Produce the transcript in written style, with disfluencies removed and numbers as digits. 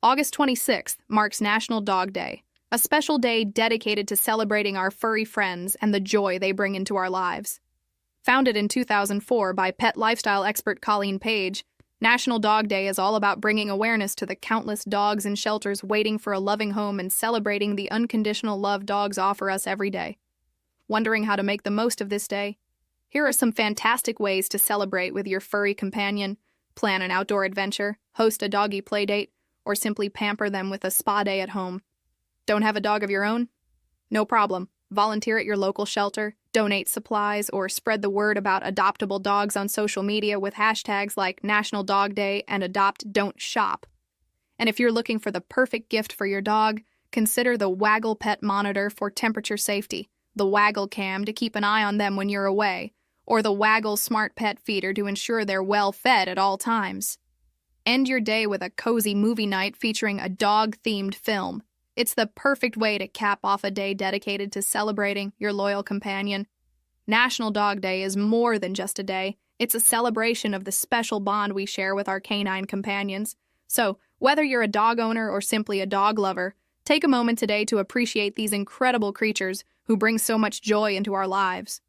August 26th marks National Dog Day, a special day dedicated to celebrating our furry friends and the joy they bring into our lives. Founded in 2004 by pet lifestyle expert Colleen Page, National Dog Day is all about bringing awareness to the countless dogs in shelters waiting for a loving home and celebrating the unconditional love dogs offer us every day. Wondering how to make the most of this day? Here are some fantastic ways to celebrate with your furry companion: plan an outdoor adventure, host a doggy playdate, or simply pamper them with a spa day at home. Don't have a dog of your own? No problem. Volunteer at your local shelter, donate supplies, or spread the word about adoptable dogs on social media with hashtags like National Dog Day and Adopt Don't Shop. And if you're looking for the perfect gift for your dog, consider the Waggle Pet Monitor for temperature safety, the Waggle Cam to keep an eye on them when you're away, or the Waggle Smart Pet Feeder to ensure they're well fed at all times. End your day with a cozy movie night featuring a dog-themed film. It's the perfect way to cap off a day dedicated to celebrating your loyal companion. National Dog Day is more than just a day. It's a celebration of the special bond we share with our canine companions. So, whether you're a dog owner or simply a dog lover, take a moment today to appreciate these incredible creatures who bring so much joy into our lives.